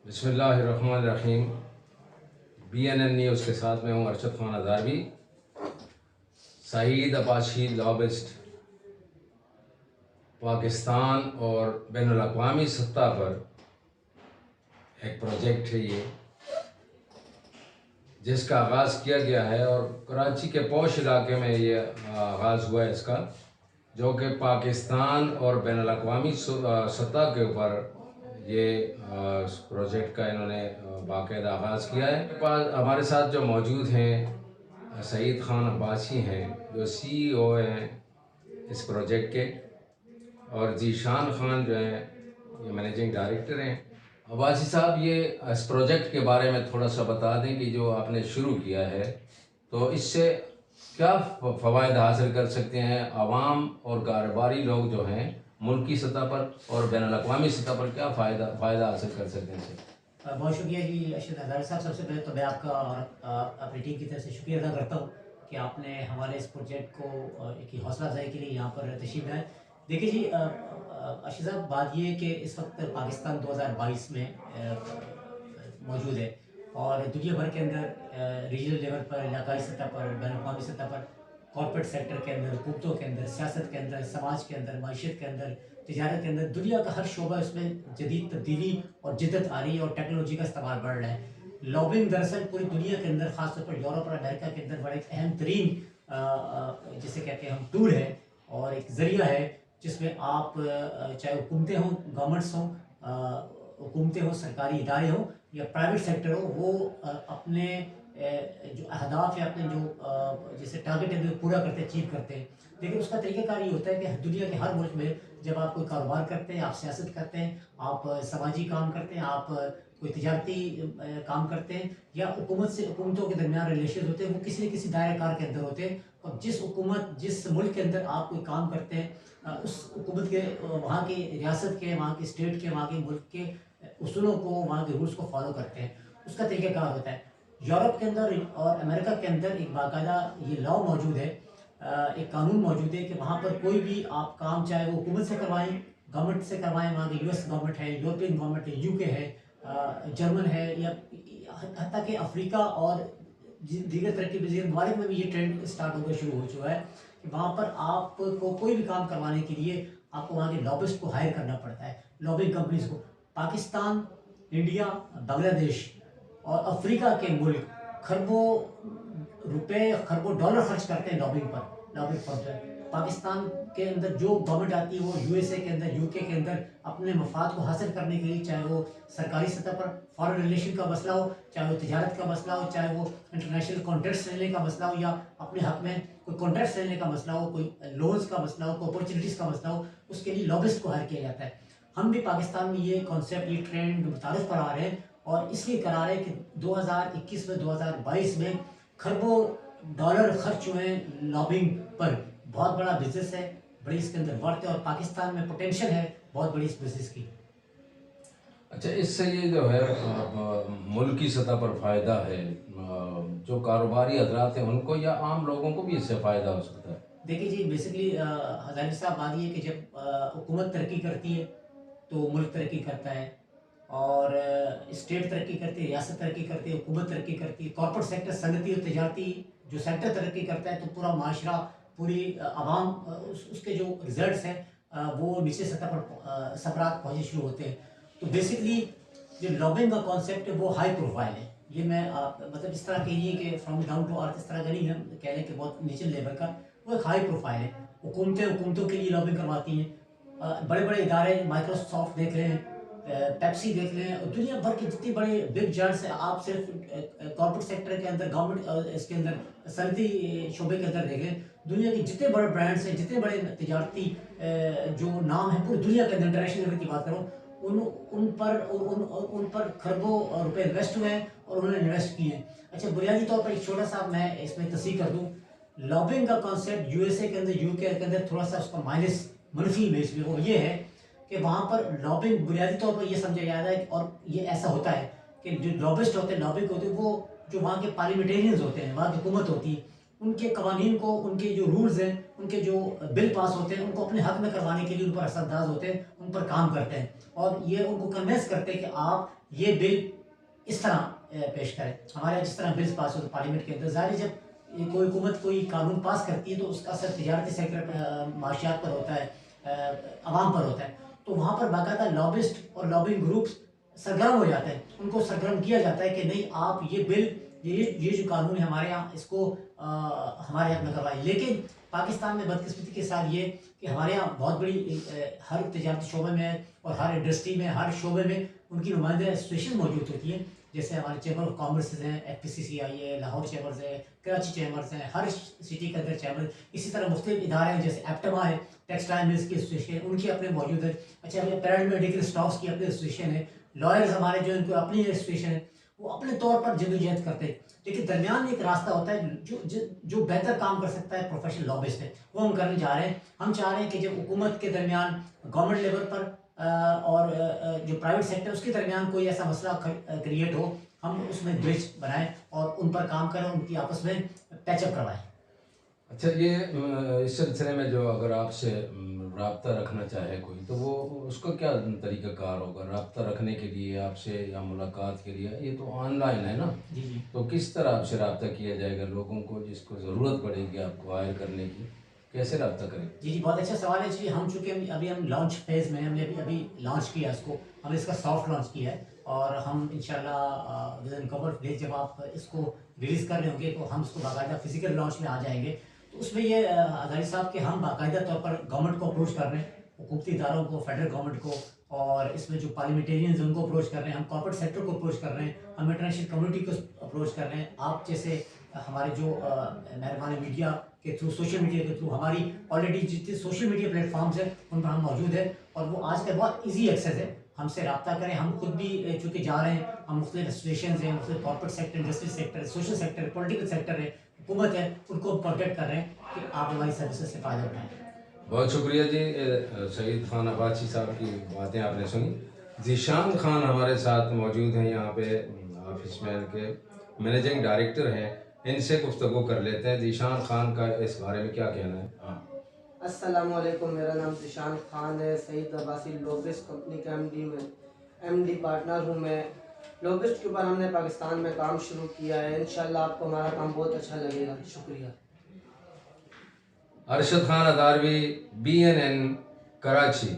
بسم اللہ الرحمن الرحیم۔ BNN نیوز کے ساتھ میں ہوں ارشد خان ہزاروی۔ سعید عباسی لابسٹ پاکستان اور بین الاقوامی سطح پر ایک پروجیکٹ ہے یہ، جس کا آغاز کیا گیا ہے اور کراچی کے پوش علاقے میں یہ آغاز ہوا ہے اس کا، جو کہ پاکستان اور بین الاقوامی سطح کے اوپر یہ پروجیکٹ کا انہوں نے باقاعدہ آغاز کیا ہے۔ ہمارے ساتھ جو موجود ہیں سعید خان عباسی ہیں، جو CEO ہیں اس پروجیکٹ کے، اور ذیشان خان جو ہیں یہ مینیجنگ ڈائریکٹر ہیں۔ عباسی صاحب، یہ اس پروجیکٹ کے بارے میں تھوڑا سا بتا دیں کہ جو آپ نے شروع کیا ہے تو اس سے کیا فوائد حاصل کر سکتے ہیں عوام اور کاروباری لوگ جو ہیں ملکی سطح پر اور بین الاقوامی سطح پر، کیا فائدہ حاصل کر سکتے ہیں اس سے؟ بہت شکریہ جی ارشد ہزاروی صاحب۔ سب سے پہلے تو میں آپ کا اور اپنی ٹیم کی طرف سے شکریہ ادا کرتا ہوں کہ آپ نے ہمارے اس پروجیکٹ کو ایک حوصلہ افزائی کے لیے یہاں پر تشریف لائے۔ دیکھیے جی ارشد صاحب، بات یہ ہے کہ اس وقت پاکستان 2022 میں موجود ہے اور دنیا بھر کے اندر ریجنل لیول پر، علاقائی سطح پر، بین الاقوامی سطح پر، کارپوریٹ سیکٹر کے اندر، حکومتوں کے اندر، سیاست کے اندر، سماج کے اندر، معیشت کے اندر، تجارت کے اندر، دنیا کا ہر شعبہ اس میں جدید تبدیلی اور جدت آ رہی ہے اور ٹیکنالوجی کا استعمال بڑھ رہا ہے۔ لابنگ دراصل پوری دنیا کے اندر، خاص طور پر یورپ اور امریکہ کے اندر، بڑا ایک اہم ترین جسے کہتے ہیں ہم ٹول ہے اور ایک ذریعہ ہے جس میں آپ چاہے حکومتیں ہوں، گورنمنٹس ہوں، حکومتیں ہوں، سرکاری ادارے ہوں یا پرائیویٹ سیکٹر ہو، وہ اپنے جو اہداف یا اپنے جو جیسے ٹارگیٹ ہے پورا کرتے، اچیو کرتے ہیں۔ لیکن اس کا طریقہ کار یہ ہوتا ہے کہ دنیا کے ہر ملک میں جب آپ کوئی کاروبار کرتے ہیں، آپ سیاست کرتے ہیں، آپ سماجی کام کرتے ہیں، آپ کوئی تجارتی کام کرتے ہیں، یا حکومتوں کے درمیان ریلیشن ہوتے ہیں، وہ کسی نہ کسی دائرہ کار کے اندر ہوتے ہیں، اور جس ملک کے اندر آپ کوئی کام کرتے ہیں، اس حکومت کے، وہاں کی ریاست کے، وہاں کی اسٹیٹ کے، وہاں کے ملک کے اصولوں کو، وہاں کے رولز کو فالو کرتے ہیں۔ اس کا طریقہ کار ہوتا ہے۔ یورپ کے اندر اور امریکہ کے اندر ایک باقاعدہ یہ لا موجود ہے، ایک قانون موجود ہے کہ وہاں پر کوئی بھی آپ کام چاہے وہ حکومت سے کروائیں، گورنمنٹ سے کروائیں، وہاں کی US گورنمنٹ ہے، یورپین گورنمنٹ ہے، UK ہے، جرمن ہے، یا حتیٰ کہ افریقہ اور دیگر ترقی پذیر ممالک میں بھی یہ ٹرینڈ اسٹارٹ ہونا شروع ہو چکا ہے کہ وہاں پر آپ کو کوئی بھی کام کروانے کے لیے آپ کو وہاں کے لابسٹ کو ہائر کرنا پڑتا ہے، لابنگ کمپنیز کو۔ پاکستان، انڈیا، بنگلہ دیش اور افریقہ کے ملک خربوں روپے، خربوں ڈالر خرچ کرتے ہیں لابنگ پر، لابنگ فرم پر۔ پاکستان کے اندر جو گورنمنٹ آتی ہے وہ USA کے اندر، UK کے اندر اپنے مفاد کو حاصل کرنے کے لیے، چاہے وہ سرکاری سطح پر فارن ریلیشن کا مسئلہ ہو، چاہے وہ تجارت کا مسئلہ ہو، چاہے وہ انٹرنیشنل کانٹریکٹس لینے کا مسئلہ ہو، یا اپنے حق میں کوئی کانٹریکٹس لینے کا مسئلہ ہو، کوئی لونز کا مسئلہ ہو، کوئی اپرچونیٹیز کا مسئلہ ہو، اس کے لیے لابسٹ کو ہائر کیا جاتا ہے۔ ہم بھی پاکستان میں یہ کانسیپٹ، یہ ٹرینڈ متعارف کرا رہے ہیں، اور اس لیے کرا رہے ہیں کہ 2021 میں، 2022 میں کھربوں ڈالر خرچ ہوئے ہیں لابنگ پر۔ بہت بڑا بزنس ہے، بڑی اس کے اندر ورتھ ہے، اور پاکستان میں پوٹینشیل ہے بہت بڑی اس بزنس کی۔ اچھا، اس سے یہ جو ہے ملکی سطح پر فائدہ ہے، جو کاروباری حضرات ہیں ان کو یا عام لوگوں کو بھی اس سے فائدہ ہو سکتا ہے؟ دیکھیے جی، بیسکلی ہزاروی صاحب، بات یہ ہے کہ جب حکومت ترقی کرتی ہے تو ملک ترقی کرتا ہے، اور اسٹیٹ ترقی کرتی ہے، ریاست ترقی کرتی ہے، حکومت ترقی کرتی ہے، کارپوریٹ سیکٹر، صنعتی اور تجارتی جو سیکٹر ترقی کرتا ہے، تو پورا معاشرہ، پوری عوام، اس کے جو ریزلٹس ہیں وہ نیچے سطح پر ثمرات پہنچنے شروع ہوتے ہیں۔ تو بیسکلی جو لابنگ کا کانسیپٹ ہے وہ ہائی پروفائل ہے۔ یہ میں مطلب اس طرح کہیے کہ فرام ڈاؤن ٹو ارتھ، اس طرح کا نہیں ہے، کہہ لیں کہ بہت نیچے لیول کا، وہ ایک ہائی پروفائل ہے۔ حکومتوں کے لیے لابنگ کرواتی ہیں، بڑے بڑے ادارے، مائکروسافٹ دیکھ لیں، پیپسی دیکھ لیں، دنیا بھر کے جتنے بڑے بگ جائنٹس ہیں، آپ صرف کارپوریٹ سیکٹر کے اندر، گورنمنٹ اس کے اندر، صنعتی شعبے کے اندر دیکھ لیں، دنیا کے جتنے بڑے برانڈس ہیں، جتنے بڑے تجارتی جو نام ہیں پوری دنیا کے اندر، انٹرنیشنل لیول کی بات کروں، ان پر کھربوں روپے انویسٹ ہوئے ہیں اور انہوں نے انویسٹ کیے ہیں۔ اچھا، بنیادی طور پر ایک چھوٹا سا میں اس میں تصحیح کر دوں، لابنگ کا کانسیپٹ USA کے اندر، UK کے اندر تھوڑا سا اس کا منفی امیج میں وہ یہ ہے کہ وہاں پر لابنگ بنیادی طور پر یہ سمجھا جاتا ہے، اور یہ ایسا ہوتا ہے کہ جو لابسٹ ہوتے ہیں، لابنگ ہوتے ہیں، وہ جو وہاں کے پارلیمنٹیرینز ہوتے ہیں، وہاں کی حکومت ہوتی ہے، ان کے قوانین کو، ان کے جو رولز ہیں ان کے جو بل پاس ہوتے ہیں ان کو اپنے حق میں کروانے کے لیے ان پر اثر انداز ہوتے ہیں, ان پر کام کرتے ہیں اور یہ ان کو کنوینس کرتے ہیں کہ آپ یہ بل اس طرح پیش کریں. ہمارے یہاں جس طرح بلز پاس ہوتے ہیں پارلیمنٹ کے اندر, ظاہر ہے جب کوئی حکومت کوئی قانون پاس کرتی ہے تو اس کا اثر تجارتی سیکٹر پر, معاشیات پر ہوتا ہے, عوام پر ہوتا ہے. تو وہاں پر باقاعدہ لابسٹ اور لابنگ گروپس سرگرم ہو جاتے ہیں, ان کو سرگرم کیا جاتا ہے کہ نہیں آپ یہ بل, یہ جو قانون ہے ہمارے یہاں, اس کو ہمارے حق میں کروائیں. لیکن پاکستان میں بدقسمتی کے ساتھ یہ کہ ہمارے یہاں بہت بڑی ہر تجارتی شعبے میں اور ہر انڈسٹری میں, ہر شعبے میں ان کی نمائندہ ایسوسیشن موجود ہوتی ہیں. جیسے ہمارے چیمبر آف کامرس ہیں, ایف پی سی سی آئی ہے, لاہور چیمبرز ہے, کراچی چیمبرز ہیں, ہر سٹی کے اندر چیمبر. اسی طرح مختلف ادارے ہیں جیسے ایپٹما ہے, ٹیکسٹائل ملز کی ایسوسیشن, ان کی اپنے موجود ہے. اچھا پیرامڈ میڈیکل اسٹافس کی اپنی ایسوسیشن ہے. لائرز ہمارے جو ان کو اپنی ایسوسیشن ہے, وہ اپنے طور پر جدوجہد کرتے ہیں. لیکن درمیان میں ایک راستہ ہوتا ہے جو بہتر کام کر سکتا ہے پروفیشنل لابسٹ ہے, وہ ہم کرنے جا رہے ہیں. ہم چاہ رہے ہیں کہ جب حکومت کے درمیان, گورنمنٹ لیول پر اور جو پرائیویٹ سیکٹر اس کے درمیان کوئی ایسا مسئلہ کریٹ ہو, ہم اس میں برج بنائیں اور ان پر کام کریں, ان کی آپس میں پیچ اپ کروائیں. اچھا, یہ اس سلسلے میں جو اگر آپ سے رابطہ رکھنا چاہے کوئی, تو وہ اس کا کیا طریقہ کار ہوگا رابطہ رکھنے کے لیے آپ سے یا ملاقات کے لیے؟ یہ تو آن لائن ہے نا, جی جی تو کس طرح آپ سے رابطہ کیا جائے گا لوگوں کو جس کو ضرورت پڑے گی آپ کو ہائر کرنے کی, کیسے رابطہ کریں؟ جی بہت اچھا سوال ہے جی. ہم چونکہ ابھی ہم لانچ فیز میں ہیں, ہم نے ابھی لانچ کیا اس کو, ہم نے اس کا سافٹ لانچ کیا ہے اور ہم انشاءاللہ within couple of days جب آپ اس کو ریلیز کر رہے ہوں گے تو ہم اس کو باقاعدہ فزیکل لانچ میں آ جائیں گے. تو اس میں یہ ہزاری صاحب کہ ہم باقاعدہ طور پر گورنمنٹ کو اپروچ کر رہے ہیں, حکومتی اداروں کو, فیڈرل گورنمنٹ کو, اور اس میں جو پارلیمنٹیرینز ہیں ان کو اپروچ کر رہے ہیں, ہم کارپوریٹ سیکٹر کو اپروچ کر رہے ہیں, ہم انٹرنیشنل کمیونٹی کو اپروچ کر رہے ہیں. آپ جیسے ہمارے جو مہربان میڈیا کے تھرو, سوشل میڈیا کے تھرو, ہماری آلریڈی جتنے سوشل میڈیا پلیٹ فارمز ہیں ان پر ہم موجود ہیں اور وہ آج کل بہت ایزی ایکسیس ہے. ہم سے رابطہ کریں. ہم خود بھی چونکہ جا رہے ہیں, ہم مختلف ایسوسیشنز ہیں, مختلف corporate sector, industry sector, social sector, political sector ہے, حکومت ہے, ان کو کانٹیکٹ کر رہے ہیں کہ آپ ہماری سروسز سے فائدہ اٹھائیں. بہت شکریہ جی. سعید خان عباسی صاحب کی باتیں آپ نے سنی. ذیشان خان ہمارے ساتھ موجود ہیں یہاں پہ, آفس مین کے مینیجنگ ڈائریکٹر ہیں. ان سے گفتگو کر لیتے ہیں. ذیشان خان کا اس بارے میں کیا کہنا ہے؟ السلام علیکم, میرا نام ذیشان خان ہے. سعید عباسی لوبسٹ کمپنی کا ایم ڈی پارٹنر ہوں میں. لوبسٹ کے اوپر ہم نے پاکستان میں کام شروع کیا ہے. انشاءاللہ آپ کو ہمارا کام بہت اچھا لگے گا. شکریہ. ارشد خان اداروی, BNN کراچی.